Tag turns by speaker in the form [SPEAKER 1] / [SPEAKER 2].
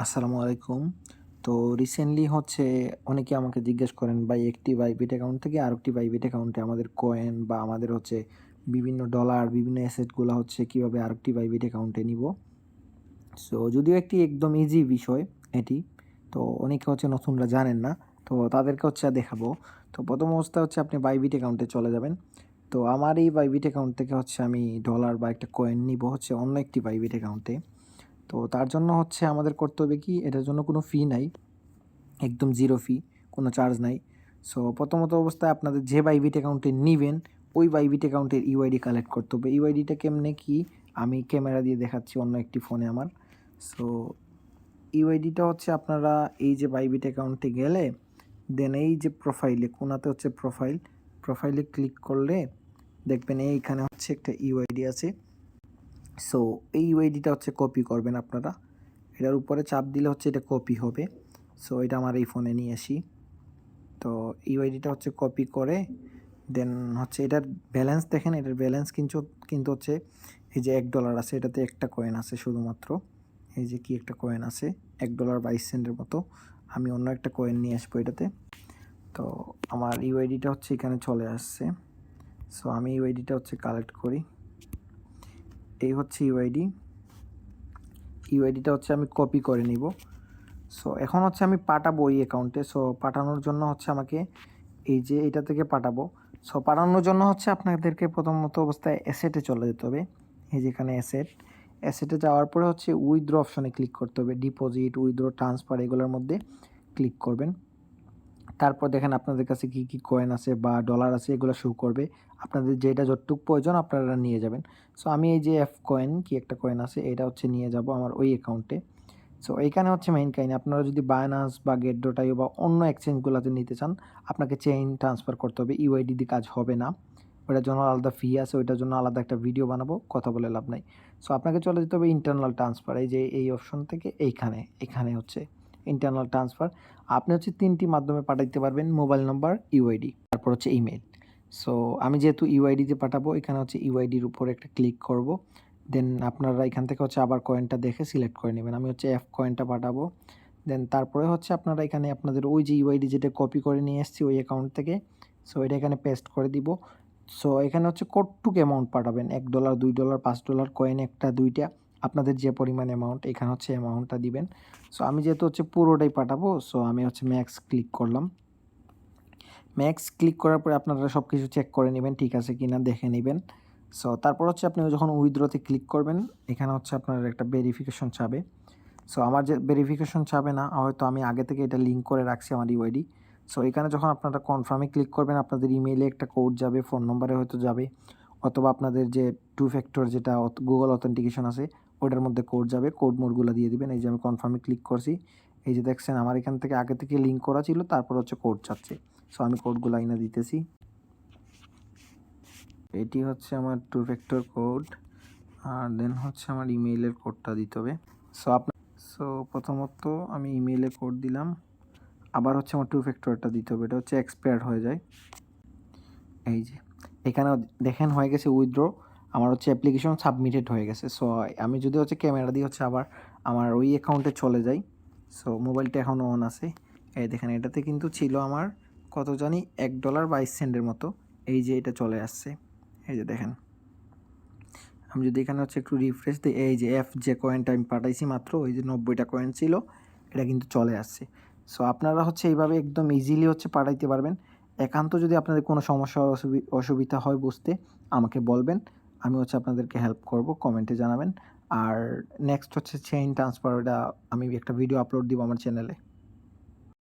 [SPEAKER 1] আসসালামু আলাইকুম। তো রিসেন্টলি হচ্ছে অনেকে আমাকে জিজ্ঞেস করেন ভাই একটি বাইবিট অ্যাকাউন্ট থেকে আরেকটি বাইবিট অ্যাকাউন্টে আমাদের কয়েন বা আমাদের হচ্ছে বিভিন্ন ডলার, বিভিন্ন অ্যাসেটগুলা হচ্ছে কিভাবে আরেকটি বাইবিট অ্যাকাউন্টে নিবো। সো যদিও একটি একদম ইজি বিষয় এটি। তো অনেকে হচ্ছে নতুনরা জানেন না। তো তাদেরকে হচ্ছে দেখাবো। তো প্রথম অবস্থা হচ্ছে আপনি বাইবিট অ্যাকাউন্টে চলে যাবেন। তো আমার এই বাইবিট অ্যাকাউন্ট থেকে হচ্ছে আমি ডলার বা একটা কয়েন নিবো হচ্ছে অন্য একটি বাইবিট অ্যাকাউন্টে। তো তার জন্য হচ্ছে আমাদের করতে হবে কি এটার জন্য কোনো ফি নাই। একদম জিরো ফি, কোনো চার্জ নাই। সো প্রথমত অবস্থায় আপনাদের যে বাইবিট অ্যাকাউন্টে নিবেন, ওই বাইবিট অ্যাকাউন্টের ইউআইডি কালেক্ট করতে হবে। ইউআইডিটা কেমনে কি আমি ক্যামেরা দিয়ে দেখাচ্ছি অন্য একটি ফোনে আমার। সো ইউআইডিটা হচ্ছে আপনারা এই যে বাইবিট অ্যাকাউন্টে গেলে দেন এই যে প্রোফাইলে কোনাতে হচ্ছে প্রোফাইলে ক্লিক করলে দেখবেন এইখানে হচ্ছে একটা ইউআইডি আছে। সো এই ইউআইডিটা হচ্ছে কপি করবেন আপনারা। এটার উপরে চাপ দিলে হচ্ছে এটা কপি হবে। সো এটা আমার এই ফোনে নিয়ে আসি। তো ইউআইডিটা হচ্ছে কপি করে দেন হচ্ছে এটার ব্যালেন্স দেখেন, এটার ব্যালেন্স কিন্তু হচ্ছে এই যে $1 আছে, এটাতে একটা কয়েন আছে শুধুমাত্র। এই যে কি একটা কয়েন আছে $1.22 মতো। আমি অন্য একটা কয়েন নিয়ে আসবো এটাতে। তো আমার ইউআইডিটা হচ্ছে এখানে চলে আসছে। সো আমি ইউআইডিটা হচ্ছে কালেক্ট করি। এই হচ্ছে ইউআইডিটা হচ্ছে আমি কপি করে নিব। সো এখন হচ্ছে আমি পাঠাবো এই অ্যাকাউন্টে। সো পাঠানোর জন্য হচ্ছে আমাকে এই যে এটা থেকে পাঠাবো। সো পাঠানোর জন্য হচ্ছে আপনাদেরকে প্রথমত অবস্থায় অ্যাসেটে চলে যেতে হবে। এই যেখানে অ্যাসেটে যাওয়ার পরে হচ্ছে উইথড্র অপশনে ক্লিক করতে হবে। ডিপোজিট, উইথড্র, ট্রান্সফার এগুলোর মধ্যে ক্লিক করবেন। তারপর দেখেন আপনাদের কাছে কী কী কয়েন আছে বা ডলার আছে এগুলো শো করবে। আপনাদের যেটা যতটুকু প্রয়োজন আপনারা নিয়ে যাবেন। সো আমি এই যে এফ কয়েন কি একটা কয়েন আছে এটা হচ্ছে নিয়ে যাব আমার ওই অ্যাকাউন্টে। সো এইখানে হচ্ছে মেইন কাহিনী, আপনারা যদি বায়নান্স বা গেট.io বা অন্য এক্সচেঞ্জগুলোতে নিতে চান আপনাকে চেইন ট্রান্সফার করতে হবে। ইউআইডি দিয়ে কাজ হবে না, ওটার জন্য আলাদা ফি আছে, ওইটার জন্য আলাদা একটা ভিডিও বানাবো, কথা বলে লাভ নাই। সো আপনাকে চলে যেতে হবে ইন্টারনাল ট্রান্সফার। এই যে এই অপশন থেকে এখানে হচ্ছে ইন্টারনাল ট্রান্সফার। আপনি হচ্ছে 3টি মাধ্যমে পাঠাইতে পারবেন: মোবাইল নাম্বার, ইউআইডি, তারপর হচ্ছে ইমেল। সো আমি যেহেতু ইউআইডিতে পাঠাবো এখানে হচ্ছে ইউআইডির উপর একটা ক্লিক করব। দেন আপনারা এখান থেকে হচ্ছে আবার কয়েনটা দেখে সিলেক্ট করে নেবেন। আমি হচ্ছে এফ কয়েনটা পাঠাবো। দেন তারপরে হচ্ছে আপনারা এখানে আপনাদের ওই যে ইউআইডি যেটা কপি করে নিয়ে এসেছি ওই অ্যাকাউন্ট থেকে, সো এটা এখানে পেস্ট করে দিব। সো এখানে হচ্ছে কতটুকু অ্যামাউন্ট পাঠাবেন, $1, $2, $5, কয়েন একটা দুইটা আপনাদের যে পরিমাণ অ্যামাউন্ট এখানে হচ্ছে অ্যামাউন্টটা দিবেন। সো আমি যেহেতু হচ্ছে পুরোটাই পাঠাবো সো আমি হচ্ছে ম্যাক্স ক্লিক করলাম। ম্যাক্স ক্লিক করার পরে আপনারা সব কিছু চেক করে নেবেন ঠিক আছে কি না দেখে নেবেন। সো তারপর হচ্ছে আপনি যখন উইথড্রতে ক্লিক করবেন এখানে হচ্ছে আপনার একটা ভেরিফিকেশন চাবে। সো আমার যে ভেরিফিকেশন চাবে না, হয়তো আমি আগে থেকে এটা লিঙ্ক করে রাখছি আমার ইউআইডি। সো এখানে যখন আপনারা কনফার্মে ক্লিক করবেন আপনাদের ইমেইলে একটা কোড যাবে, ফোন নম্বরে হয়তো যাবে, অথবা আপনাদের যে টু ফ্যাক্টর যেটা গুগল অথেন্টিকেশন আছে ওটার মধ্যে কোড যাবে, কোড মোডগুলো দিয়ে দিবেন। এই যে আমি কনফার্মে ক্লিক করছি, এই যে দেখছেন আমার এখান থেকে আগে থেকে লিঙ্ক করা ছিল, তারপর হচ্ছে কোড চাচ্ছে। সো আমি কোডগুলো এনে দিতেছি। এটি হচ্ছে আমার টু ফ্যাক্টর কোড, আর দেন হচ্ছে আমার ইমেইলের কোডটা দিতে হবে। সো প্রথমত আমি ইমেইলে কোড দিলাম, আবার হচ্ছে আমার টু ফ্যাক্টরটা দিতে হবে, এটা হচ্ছে এক্সপায়ার্ড হয়ে যায়। এই যে এখানেও দেখেন হয়ে গেছে উইথড্র, আমার হচ্ছে অ্যাপ্লিকেশন সাবমিটেড হয়ে গেছে। সো আমি যদি হচ্ছে ক্যামেরা দিয়ে হচ্ছে আবার আমার ওই অ্যাকাউন্টে চলে যাই। সো মোবাইলটা এখনও অন আছে। এই দেখেন এটাতে কিন্তু ছিল আমার কত জানি $1.22 মতো। এই যে এটা চলে আসছে, এই যে দেখেন। আমি যদি এখানে হচ্ছে একটু রিফ্রেশ দিই, এই যে এফ যে কয়েনটা আমি পাঠাইছি মাত্র, ওই যে 90টা কয়েন ছিল, এটা কিন্তু চলে আসছে। সো আপনারা হচ্ছে এইভাবে একদম ইজিলি হচ্ছে পাঠাইতে পারবেন। একান্ত যদি আপনাদের কোনো সমস্যা অসুবিধা হয় বুঝতে আমাকে বলবেন, আমি হচ্ছে আপনাদেরকে হেল্প করব, কমেন্টে জানাবেন। আর নেক্সট হচ্ছে চেইন ট্রান্সফার, ওটা আমি একটা ভিডিও আপলোড দিব আমার চ্যানেলে।